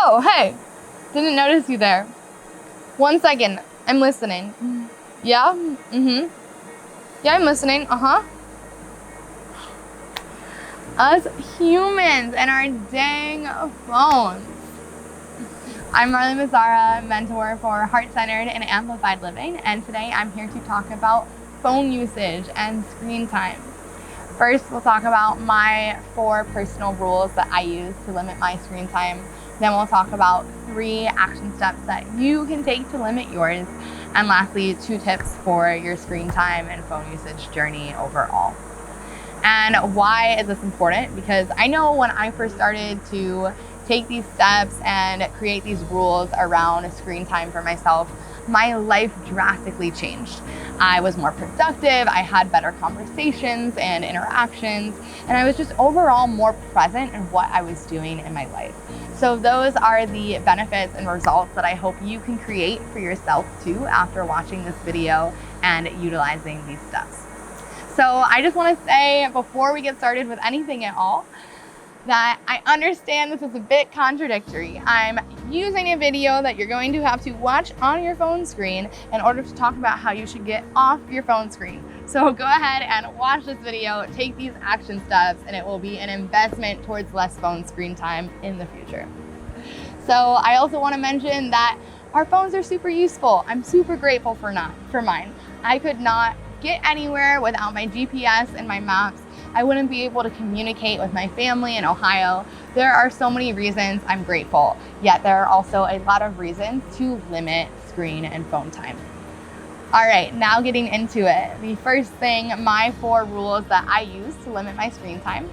Oh, hey, didn't notice you there. 1 second, I'm listening. Yeah, yeah, I'm listening, Us humans and our dang phones. I'm Marley Musarra, mentor for heart-centered and amplified living, and today I'm here to talk about phone usage and screen time. First, we'll talk about my 4 personal rules that I use to limit my screen time. Then we'll talk about 3 action steps that you can take to limit yours. And lastly, 2 tips for your screen time and phone usage journey overall. And why is this important? Because I know when I first started to take these steps and create these rules around screen time for myself, my life drastically changed. I was more productive, I had better conversations and interactions, and I was just overall more present in what I was doing in my life. So those are the benefits and results that I hope you can create for yourself too after watching this video and utilizing these steps. So I just want to say before we get started with anything at all, that I understand this is a bit contradictory. I'm using a video that you're going to have to watch on your phone screen in order to talk about how you should get off your phone screen. So go ahead and watch this video, take these action steps, and it will be an investment towards less phone screen time in the future. So I also want to mention that our phones are super useful. I'm super grateful for mine. I could not get anywhere without my GPS and my maps. I wouldn't be able to communicate with my family in Ohio. There are so many reasons I'm grateful, yet there are also a lot of reasons to limit screen and phone time. All right, now getting into it. The first thing, my 4 rules that I use to limit my screen time.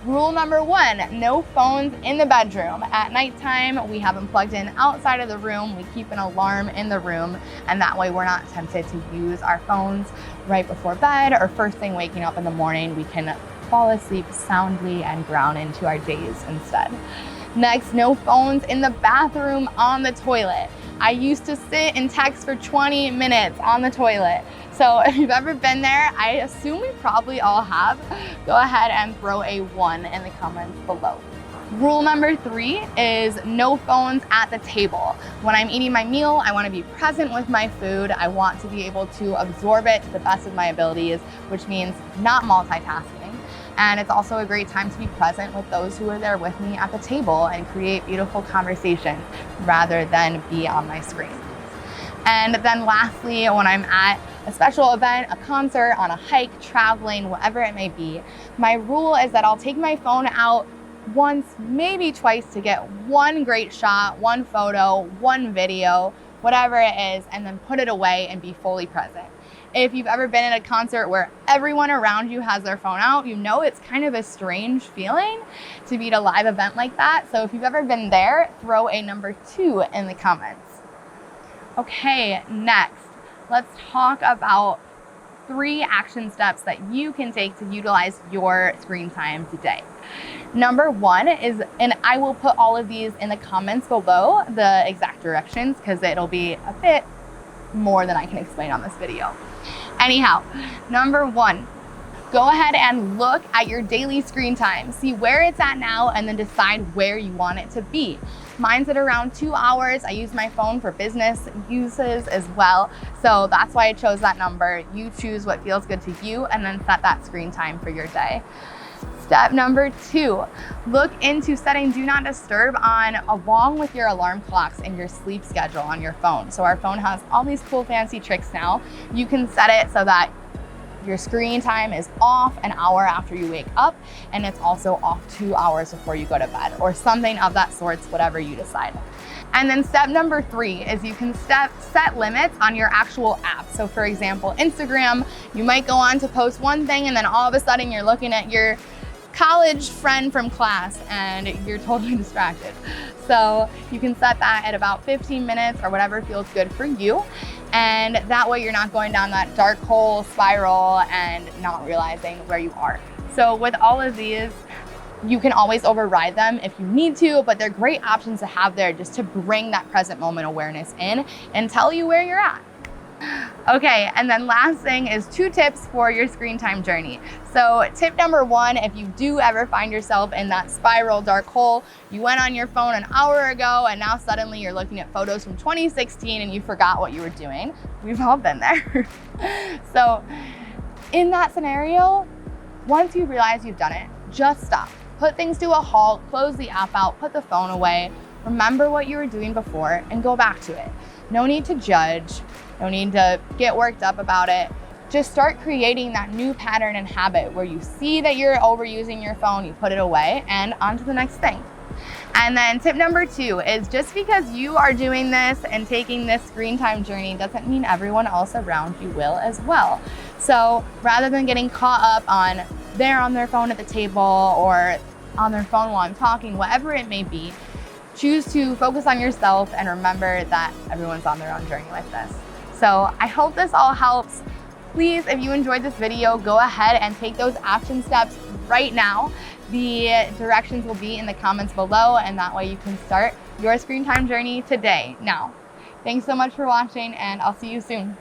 Rule number 1, no phones in the bedroom. At nighttime, we have them plugged in outside of the room. We keep an alarm in the room, and that way we're not tempted to use our phones right before bed or first thing waking up in the morning. We can fall asleep soundly and ground into our days instead. Next, no phones in the bathroom on the toilet. I used to sit and text for 20 minutes on the toilet. So if you've ever been there, I assume we probably all have. Go ahead and throw a 1 in the comments below. Rule number 3 is no phones at the table. When I'm eating my meal, I want to be present with my food. I want to be able to absorb it to the best of my abilities, which means not multitasking. And it's also a great time to be present with those who are there with me at the table and create beautiful conversations rather than be on my screen. And then lastly, when I'm at a special event, a concert, on a hike, traveling, whatever it may be, my rule is that I'll take my phone out once, maybe twice to get 1 great shot, 1 photo, 1 video, whatever it is, and then put it away and be fully present. If you've ever been at a concert where everyone around you has their phone out, you know it's kind of a strange feeling to be at a live event like that. So if you've ever been there, throw a number 2 in the comments. Okay, next, let's talk about 3 action steps that you can take to utilize your screen time today. Number 1 is, and I will put all of these in the comments below, the exact directions, because it'll be a bit more than I can explain on this video. Anyhow, number 1, go ahead and look at your daily screen time. See where it's at now and then decide where you want it to be. Mine's at around 2 hours. I use my phone for business uses as well. So that's why I chose that number. You choose what feels good to you and then set that screen time for your day. Step number 2, look into setting Do Not Disturb on along with your alarm clocks and your sleep schedule on your phone. So our phone has all these cool fancy tricks now. You can set it so that your screen time is off an hour after you wake up, and it's also off 2 hours before you go to bed, or something of that sort, whatever you decide. And then step number 3 is you can set limits on your actual app. So for example, Instagram, you might go on to post one thing and then all of a sudden you're looking at your college friend from class and you're totally distracted. So you can set that at about 15 minutes or whatever feels good for you. And that way you're not going down that dark hole spiral and not realizing where you are. So with all of these, you can always override them if you need to, but they're great options to have there just to bring that present moment awareness in and tell you where you're at. Okay, and then last thing is 2 tips for your screen time journey. So tip number 1, if you do ever find yourself in that spiral dark hole, you went on your phone an hour ago and now suddenly you're looking at photos from 2016 and you forgot what you were doing. We've all been there. So in that scenario, once you realize you've done it, just stop. Put things to a halt, close the app out, put the phone away, remember what you were doing before and go back to it. No need to judge. No need to get worked up about it. Just start creating that new pattern and habit where you see that you're overusing your phone, you put it away, and on to the next thing. And then tip number 2 is just because you are doing this and taking this screen time journey doesn't mean everyone else around you will as well. So rather than getting caught up on they're on their phone at the table or on their phone while I'm talking, whatever it may be, choose to focus on yourself and remember that everyone's on their own journey like this. So I hope this all helps. Please, if you enjoyed this video, go ahead and take those action steps right now. The directions will be in the comments below, and that way you can start your screen time journey today. Now, thanks so much for watching, and I'll see you soon.